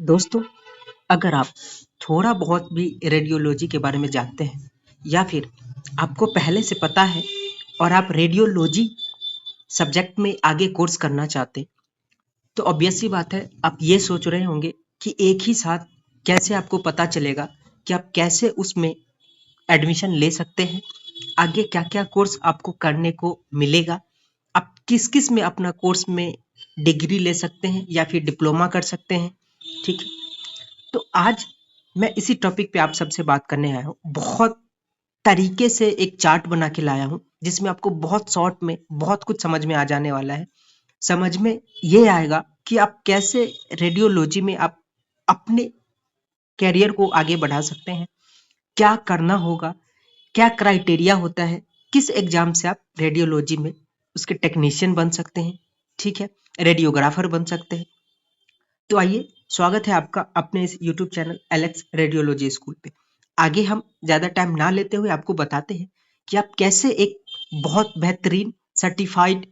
दोस्तों, अगर आप थोड़ा बहुत भी रेडियोलॉजी के बारे में जानते हैं या फिर आपको पहले से पता है और आप रेडियोलॉजी सब्जेक्ट में आगे कोर्स करना चाहते हैं, तो ऑब्वियस सी बात है आप ये सोच रहे होंगे कि एक ही साथ कैसे आपको पता चलेगा कि आप कैसे उसमें एडमिशन ले सकते हैं, आगे क्या-क्या कोर्स आपको करने को मिलेगा, आप किस-किस में अपना कोर्स में डिग्री ले सकते हैं या फिर डिप्लोमा कर सकते हैं, ठीक है? तो आज मैं इसी टॉपिक पे आप सबसे बात करने आया हूँ। बहुत तरीके से एक चार्ट बना के लाया हूँ, जिसमें आपको बहुत शॉर्ट में बहुत कुछ समझ में आ जाने वाला है। समझ में ये आएगा कि आप कैसे रेडियोलॉजी में आप अपने करियर को आगे बढ़ा सकते हैं, क्या करना होगा, क्या क्राइटेरिया होता है, किस एग्जाम से आप रेडियोलॉजी में उसके टेक्नीशियन बन सकते हैं, ठीक है? रेडियोग्राफर बन सकते हैं। तो आइए, स्वागत है आपका अपने इस YouTube channel Alex radiology school पे। आगे हम ज़्यादा टाइम ना लेते हुए आपको बताते हैं कि आप कैसे एक बहुत बेहतरीन सर्टिफाइड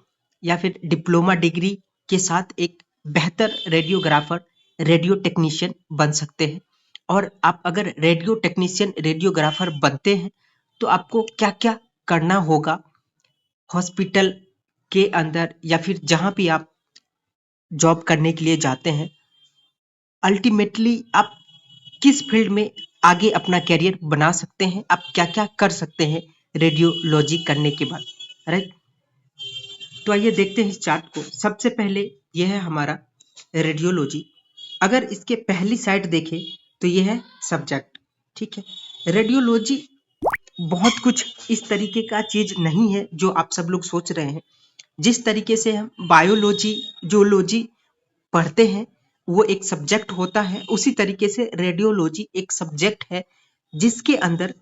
या फिर डिप्लोमा डिग्री के साथ एक बेहतर रेडियोग्राफर, रेडियो टेक्नीशियन बन सकते हैं। और आप अगर रेडियो टेक्नीशियन, रेडियोग्राफर बनते हैं, तो आपको क्या-क्या करना होगा हॉस्पिटल के अंदर या फिर जहाँ भी आप जॉब करने के लिए जाते हैं। अल्टीमेटली आप किस फील्ड में आगे अपना करियर बना सकते हैं, आप क्या-क्या कर सकते हैं रेडियोलॉजी करने के बाद, राइट? तो आइए देखते हैं इस चार्ट को। सबसे पहले ये है हमारा रेडियोलॉजी। अगर इसके पहली साइड देखें तो ये है सब्जेक्ट, ठीक है? रेडियोलॉजी बहुत कुछ इस तरीके का चीज नहीं है जो आप सब लोग सोच रहे हैं। जिस तरीके से हम बायोलॉजी, जूलॉजी पढ़ते हैं, वो एक सब्जेक्ट होता है, उसी तरीके से रेडियोलॉजी एक सब्जेक्ट है, जिसके अंदर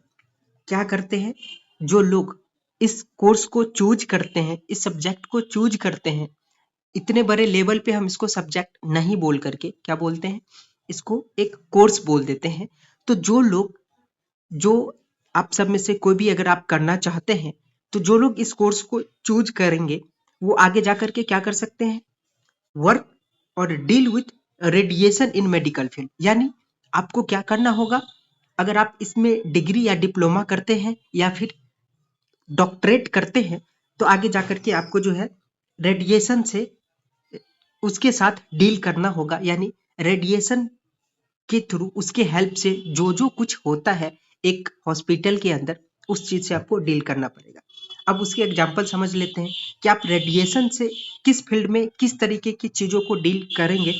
क्या करते हैं, जो लोग इस कोर्स को चूज करते हैं, इस सब्जेक्ट को चूज करते हैं, इतने बड़े लेवल पे हम इसको सब्जेक्ट नहीं बोल करके क्या बोलते हैं, इसको एक कोर्स बोल देते हैं। तो जो लोग, जो आप सब में से कोई भी अगर आप करना चाहते हैं, तो जो लोग इस कोर्स को चूज करेंगे, वो आगे जा करके क्या कर सकते हैं, वर्क और deal with radiation in medical field. यानी आपको क्या करना होगा, अगर आप इसमें डिग्री या डिप्लोमा करते हैं या फिर डॉक्टरेट करते हैं, तो आगे जाकर के आपको जो है रेडिएशन से उसके साथ डील करना होगा। यानी रेडिएशन के थ्रू, उसके हेल्प से जो जो कुछ होता है एक हॉस्पिटल के अंदर, उस चीज से आपको डील करना पड़ेगा। अब उसके एग्जाम्पल समझ लेते हैं कि आप रेडिएशन से किस फील्ड में किस तरीके की चीजों को डील करेंगे।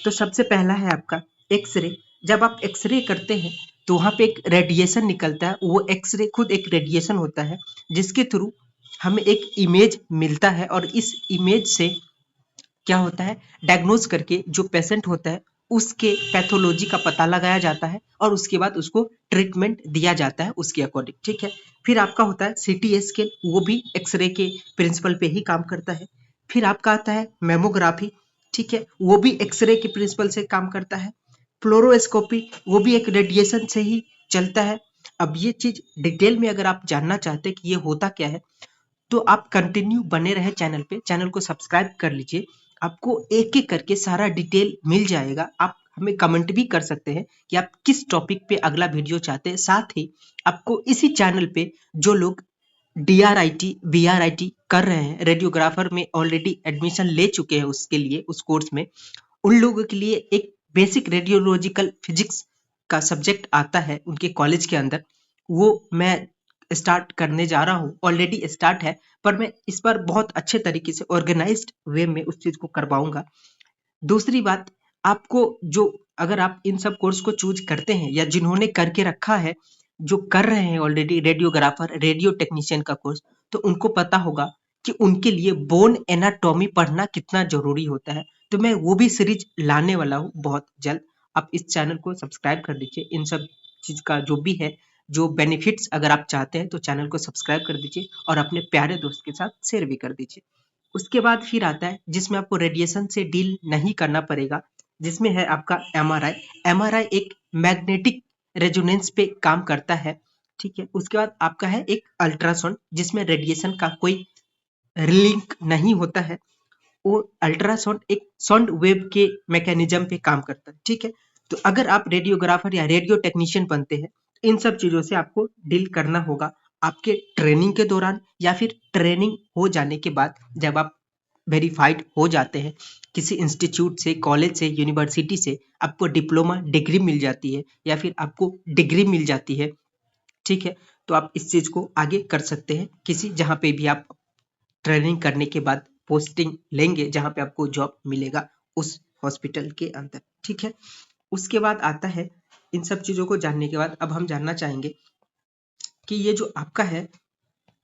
तो सबसे पहला है आपका एक्सरे। जब आप एक्सरे करते हैं तो वहां पे एक रेडिएशन निकलता है, वो एक्सरे खुद एक रेडिएशन होता है, जिसके थ्रू हमें एक इमेज मिलता है, और इस इमेज से क्या होता है, डायग्नोज करके जो पेशेंट होता है उसके पैथोलॉजी का पता लगाया जाता है और उसके बाद उसको ट्रीटमेंट दिया जाता है उसके अकॉर्डिंग, ठीक है? फिर आपका होता है सीटी स्कैन, वो भी एक्सरे के प्रिंसिपल पे ही काम करता है। फिर आपका आता है मेमोग्राफी, ठीक है, वो भी एक्सरे के प्रिंसिपल से काम करता है। फ्लोरोस्कोपी, वो भी एक रेडिएशन से ही चलता है। अब ये चीज डिटेल में अगर आप जानना चाहते हैं कि ये होता क्या है, तो आप कंटिन्यू बने रहे चैनल पे, चैनल को सब्सक्राइब कर लीजिए। आपको एक एक करके सारा डिटेल मिल जाएगा। आप हमें कमेंट भी कर सकते हैं कि आप किस टॉपिक पे अगला वीडियो चाहते हैं। साथ ही आपको इसी चैनल पे जो लोग डीआरआईटी, वीआरआईटी कर रहे हैं, रेडियोग्राफर में ऑलरेडी एडमिशन ले चुके हैं उसके लिए, उस कोर्स में, उन लोगों के लिए एक बेसिक रेडियोलॉजिकल फिजिक्स का सब्जेक्ट आता है उनके कॉलेज के अंदर। वो मैं स्टार्ट करने जा रहा हूँ, ऑलरेडी स्टार्ट है, पर मैं इस बार बहुत अच्छे तरीके से ऑर्गेनाइज्ड वे में उस चीज को करवाऊंगा। दूसरी बात, आपको जो, अगर आप इन सब कोर्स को चूज करते हैं या जिन्होंने करके रखा है, जो कर रहे हैं ऑलरेडी रेडियोग्राफर, रेडियो टेक्नीशियन का कोर्स, तो उनको पता होगा कि उनके लिए बोन एनाटॉमी पढ़ना कितना जरूरी होता है। तो मैं वो भी सीरीज लाने वाला हूँ बहुत जल्द। आप इस चैनल को सब्सक्राइब कर दीजिए। इन सब चीज का जो भी है, जो बेनिफिट्स अगर आप चाहते हैं, तो चैनल को सब्सक्राइब कर दीजिए और अपने प्यारे दोस्त के साथ शेयर भी कर दीजिए। उसके बाद फिर आता है जिसमें आपको रेडिएशन से डील नहीं करना पड़ेगा, जिसमें है आपका एमआरआई। एमआरआई एक मैग्नेटिक रेजोनेंस पे काम करता है, ठीक है? उसके बाद आपका है एक अल्ट्रासाउंड, जिसमें रेडिएशन का कोई लिंक नहीं होता है। वो अल्ट्रासाउंड एक साउंड वेव के मैकेनिज्म पे काम करता है, ठीक है। तो अगर आप रेडियोग्राफर या रेडियो टेक्नीशियन बनते हैं, इन सब चीजों से आपको डील करना होगा आपके ट्रेनिंग के दौरान या फिर ट्रेनिंग हो जाने के बाद, जब आप वेरीफाइड हो जाते हैं किसी इंस्टीट्यूट से, कॉलेज से, यूनिवर्सिटी से, आपको डिप्लोमा डिग्री मिल जाती है या फिर आपको डिग्री मिल जाती है, ठीक है। तो आप इस चीज को आगे कर सकते हैं किसी, जहां पे भी आप ट्रेनिंग करने के बाद पोस्टिंग लेंगे, जहां पे आपको जॉब मिलेगा उस हॉस्पिटल के अंदर, ठीक है। उसके बाद आता है, इन सब चीजों को जानने के बाद अब हम जानना चाहेंगे कि ये जो आपका है,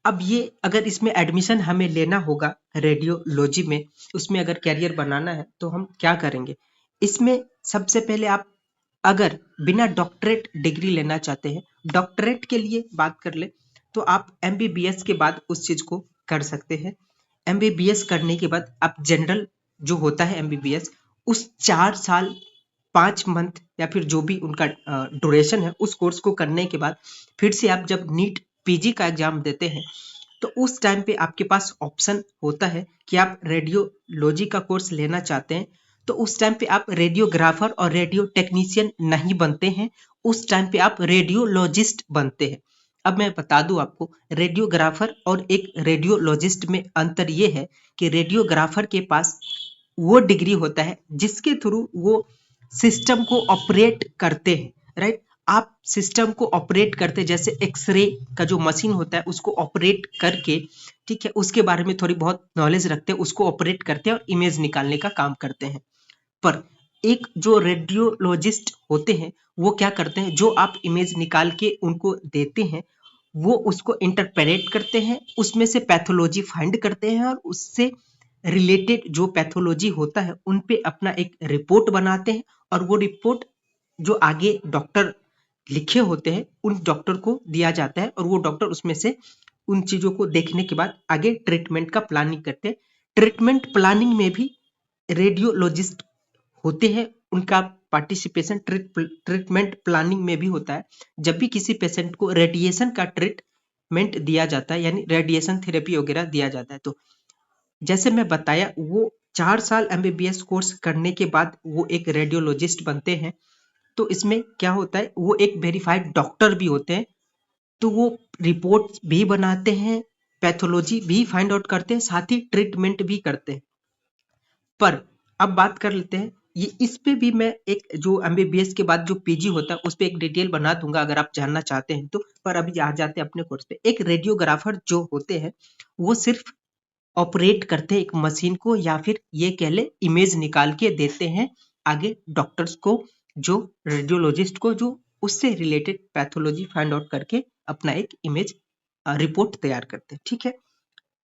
अब ये अगर इसमें एडमिशन हमें लेना होगा रेडियोलॉजी में, उसमें अगर कैरियर बनाना है तो हम क्या करेंगे। इसमें सबसे पहले आप अगर बिना डॉक्टरेट डिग्री लेना चाहते हैं, डॉक्टरेट के लिए बात कर ले तो आप एमबीबीएस के बाद उस चीज को कर सकते हैं। एमबीबीएस करने के बाद आप जनरल जो होता है एमबीबीएस, उस 4 साल 5 मंथ या फिर जो भी उनका ड्यूरेशन है, उस कोर्स को करने के बाद फिर से आप जब नीट पीजी का एग्जाम देते हैं, तो उस टाइम पे आपके पास ऑप्शन होता है कि आप रेडियोलॉजी का कोर्स लेना चाहते हैं, तो उस टाइम पे आप रेडियोग्राफर और रेडियो टेक्नीशियन नहीं बनते हैं, उस टाइम पे आप रेडियोलॉजिस्ट बनते हैं। अब मैं बता दूं आपको, रेडियोग्राफर और एक रेडियोलॉजिस्ट में अंतर ये है कि रेडियोग्राफर के पास वो डिग्री होता है जिसके थ्रू वो सिस्टम को ऑपरेट करते हैं, राइट। आप सिस्टम को ऑपरेट करते, जैसे एक्सरे का जो मशीन होता है उसको ऑपरेट करके, ठीक है, उसके बारे में थोड़ी बहुत नॉलेज रखते हैं, उसको ऑपरेट करते हैं और इमेज निकालने का काम करते हैं। पर एक जो रेडियोलॉजिस्ट होते हैं, वो क्या करते हैं, जो आप इमेज निकाल के उनको देते हैं, वो उसको इंटरप्रेट करते हैं, उसमें से पैथोलॉजी फाइंड करते हैं और उससे रिलेटेड जो पैथोलॉजी होता है उन पे अपना एक रिपोर्ट बनाते हैं, और वो रिपोर्ट जो आगे डॉक्टर लिखे होते हैं उन डॉक्टर को दिया जाता है, और वो डॉक्टर उसमें से उन चीजों को देखने के बाद आगे ट्रीटमेंट का प्लानिंग करते हैं। ट्रीटमेंट प्लानिंग में भी रेडियोलॉजिस्ट होते हैं, उनका पार्टिसिपेशन ट्रीटमेंट प्लानिंग में भी होता है। जब भी किसी पेशेंट को रेडिएशन का ट्रीटमेंट दिया जाता है, यानी रेडिएशन थेरेपी वगैरह दिया जाता है, तो जैसे मैं बताया, वो 4 साल एमबीबीएस कोर्स करने के बाद वो एक रेडियोलॉजिस्ट बनते हैं। तो इसमें क्या होता है, वो एक वेरीफाइड डॉक्टर भी होते हैं, तो वो रिपोर्ट भी बनाते हैं, पैथोलॉजी भी फाइंड आउट करते हैं, साथ ही ट्रीटमेंट भी करते हैं। पर अब बात कर लेते हैं, ये इस पे भी मैं एक जो एमबीबीएस के बाद जो पीजी होता है उस पे एक डिटेल बना दूंगा अगर आप जानना चाहते हैं तो। पर अभी आ जाते हैं अपने कोर्स पे। एक रेडियोग्राफर जो होते हैं, वो सिर्फ ऑपरेट करते हैं एक मशीन को, या फिर ये कह ले इमेज निकाल के देते हैं आगे डॉक्टर्स को, जो रेडियोलॉजिस्ट को, जो उससे रिलेटेड पैथोलॉजी फाइंड आउट करके अपना एक इमेज रिपोर्ट तैयार करते हैं, ठीक है।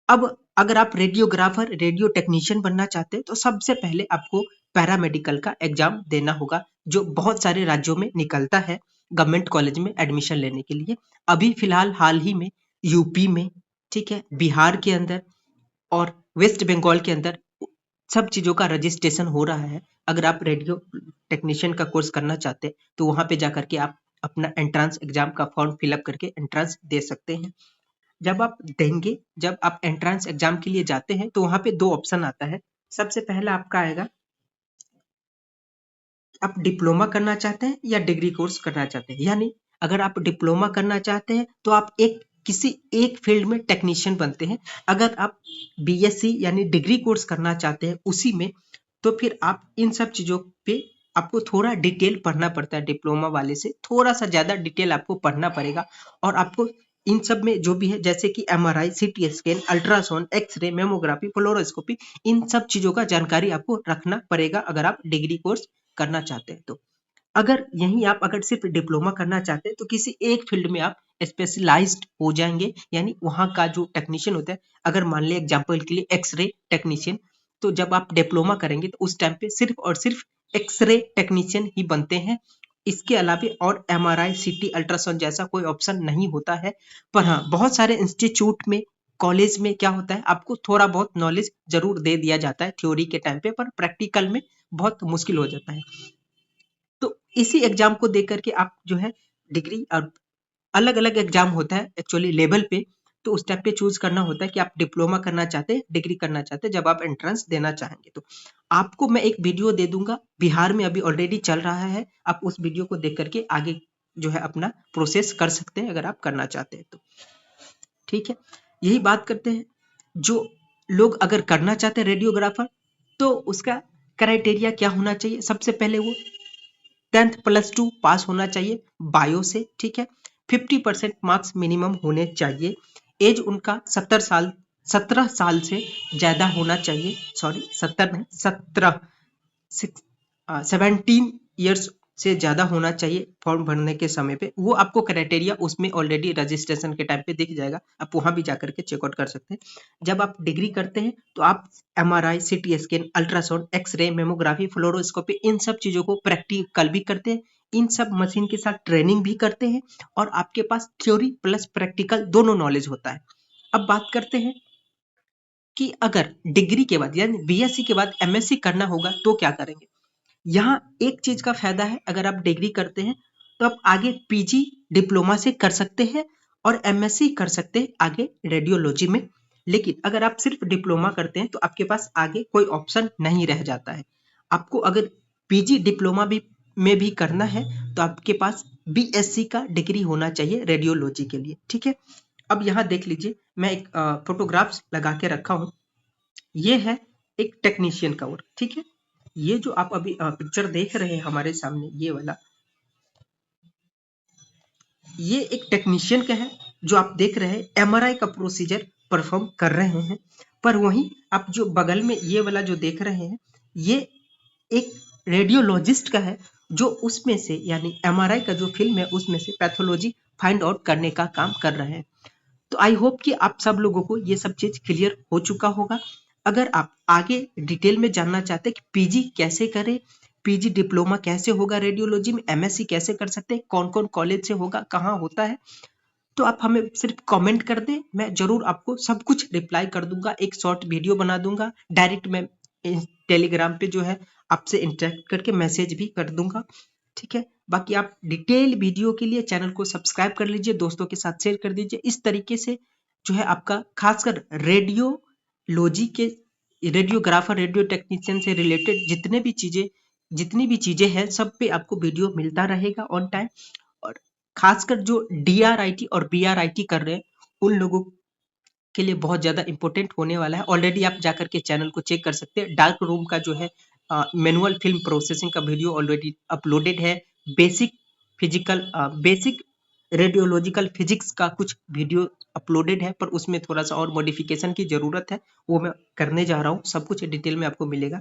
अब अगर आप रेडियोग्राफर रेडियो टेक्नीशियन बनना चाहते हैं तो सबसे पहले आपको पैरामेडिकल का एग्जाम देना होगा, जो बहुत सारे राज्यों में निकलता है गवर्नमेंट कॉलेज में एडमिशन लेने के लिए। अभी फिलहाल हाल ही में यूपी में, ठीक है, बिहार के अंदर और वेस्ट बंगाल के अंदर सब चीजों का रजिस्ट्रेशन हो रहा है। अगर आप रेडियो टेक्नीशियन का कोर्स करना चाहते हैं तो वहां पे जाकर के आप अपना एंट्रेंस एग्जाम का फॉर्म फिलअप करके एंट्रेंस दे सकते हैं। जब आप देंगे, जब आप एंट्रेंस एग्जाम के लिए जाते हैं तो वहां पे 2 ऑप्शन आता है। सबसे पहला आपका आएगा, आप डिप्लोमा करना चाहते हैं या डिग्री कोर्स करना चाहते हैं। यानी अगर आप डिप्लोमा करना चाहते हैं तो आप एक किसी एक फील्ड में टेक्नीशियन बनते हैं। अगर आप बीएससी यानी डिग्री कोर्स करना चाहते हैं उसी में, तो फिर आप इन सब चीजों पे आपको थोड़ा डिटेल पढ़ना पड़ता है, डिप्लोमा वाले से थोड़ा सा ज्यादा डिटेल आपको पढ़ना पड़ेगा। और आपको इन सब में जो भी है, जैसे कि MRI, CT scan, ultrasound, X ray, mammography, fluoroscopy, इन सब चीजों का जानकारी आपको रखना पड़ेगा अगर आप डिग्री कोर्स करना चाहते हैं तो। अगर यहीं आप अगर सिर्फ डिप्लोमा करना चाहते हैं तो किसी एक फील्ड में आप स्पेशलाइज्ड हो जाएंगे, यानी वहां का जो टेक्नीशियन होता है, अगर मान लिया एग्जांपल के लिए एक्सरे टेक्नीशियन, तो जब आप डिप्लोमा करेंगे तो उस टाइम पे सिर्फ और सिर्फ एक्सरे टेक्नीशियन ही बनते हैं। इसके अलावा और एमआरआई, सीटी, अल्ट्रासाउंड जैसा कोई ऑप्शन नहीं होता है। पर हाँ, बहुत सारे इंस्टीट्यूट में, कॉलेज में क्या होता है, आपको थोड़ा बहुत नॉलेज जरूर दे दिया जाता है थ्योरी के टाइम पे, पर प्रैक्टिकल में बहुत मुश्किल हो जाता है। तो इसी एग्जाम को देख करके आप जो है डिग्री, और अलग अलग एग्जाम होता है एक्चुअली लेवल पे, तो उस टाइप पे चूज करना होता है कि आप डिप्लोमा करना चाहते हैं, डिग्री करना चाहते हैं, जब आप एंट्रेंस देना चाहेंगे। तो आपको मैं एक वीडियो दे दूंगा, बिहार में अभी ऑलरेडी चल रहा है, आप उस वीडियो को देख करके आगे जो है अपना प्रोसेस कर सकते हैं अगर आप करना चाहते हैं तो। ठीक है, यही बात करते हैं। जो लोग अगर करना चाहते हैं रेडियोग्राफर, तो उसका क्राइटेरिया क्या होना चाहिए? सबसे पहले वो 10th+2 पास होना चाहिए बायो से। ठीक है, 50% मार्क्स मिनिमम होने चाहिए। एज उनका 17 साल से ज्यादा होना चाहिए। सॉरी, 17 नहीं, 17 ईयर्स से ज्यादा होना चाहिए फॉर्म भरने के समय पे। वो आपको क्राइटेरिया उसमें ऑलरेडी रजिस्ट्रेशन के टाइम पे दिख जाएगा, आप वहां भी जाकर के चेकआउट कर सकते हैं। जब आप डिग्री करते हैं तो आप MRI, CT scan, ultrasound, X ray, mammography, fluoroscopy, इन सब चीजों को प्रैक्टिकल भी करते हैं, इन सब मशीन के साथ ट्रेनिंग भी करते हैं, और आपके पास थ्योरी प्लस प्रैक्टिकल दोनों नॉलेज होता है। अब बात करते हैं कि अगर डिग्री के बाद यानी BSc के बाद MSc करना होगा तो क्या करेंगे। यहाँ एक चीज का फायदा है, अगर आप डिग्री करते हैं तो आप आगे PG डिप्लोमा से कर सकते हैं और MSc कर सकते हैं आगे रेडियोलॉजी में। लेकिन अगर आप सिर्फ डिप्लोमा करते हैं तो आपके पास आगे कोई ऑप्शन नहीं रह जाता है। आपको अगर PG डिप्लोमा में भी करना है तो आपके पास BSc का डिग्री होना चाहिए रेडियोलॉजी के लिए। ठीक है, अब यहाँ देख लीजिए, मैं एक फोटोग्राफ्स लगा के रखा हूँ। ये है एक टेक्नीशियन का वर्क। ठीक है, ये जो आप अभी पिक्चर देख रहे हैं हमारे सामने, ये वाला, ये एक टेक्नीशियन का है जो आप देख रहे हैं MRI का प्रोसीजर परफॉर्म कर रहे हैं। पर वहीं आप जो बगल में ये वाला जो देख रहे हैं, ये एक रेडियोलॉजिस्ट का है जो उसमें से यानी MRI का जो फिल्म है उसमें से पैथोलॉजी फाइंड आउट करने का काम कर रहे हैं। तो आई होप कि आप सब लोगों को ये सब चीज क्लियर हो चुका होगा। अगर आप आगे डिटेल में जानना चाहते हैं कि PG कैसे करें, PG डिप्लोमा कैसे होगा रेडियोलॉजी में, MSc कैसे कर सकते हैं, कौन कौन कॉलेज से होगा, कहाँ होता है, तो आप हमें सिर्फ कमेंट कर दें, मैं जरूर आपको सब कुछ रिप्लाई कर दूंगा। एक शॉर्ट वीडियो बना दूंगा, डायरेक्ट मैं टेलीग्राम पे जो है आपसे इंटरेक्ट करके मैसेज भी कर दूंगा। ठीक है, बाकी आप डिटेल वीडियो के लिए चैनल को सब्सक्राइब कर लीजिए, दोस्तों के साथ शेयर कर दीजिए। इस तरीके से जो है आपका खासकर रेडियोलॉजी के रेडियोग्राफर, रेडियो टेक्नीशियन से रिलेटेड जितनी भी चीजें हैं सब पे आपको वीडियो मिलता रहेगा ऑन टाइम। और खासकर जो DRIT और BRIT कर रहे हैं उन लोगों के लिए बहुत ज्यादा इंपॉर्टेंट होने वाला है। ऑलरेडी आप जाकर के चैनल को चेक कर सकते हैं। डार्क रूम का जो है मैनुअल फिल्म प्रोसेसिंग का वीडियो ऑलरेडी अपलोडेड है। बेसिक रेडियोलॉजिकल फिजिक्स का कुछ वीडियो अपलोडेड है, पर उसमें थोड़ा सा और मॉडिफिकेशन की जरूरत है, वो मैं करने जा रहा हूँ। सब कुछ डिटेल में आपको मिलेगा।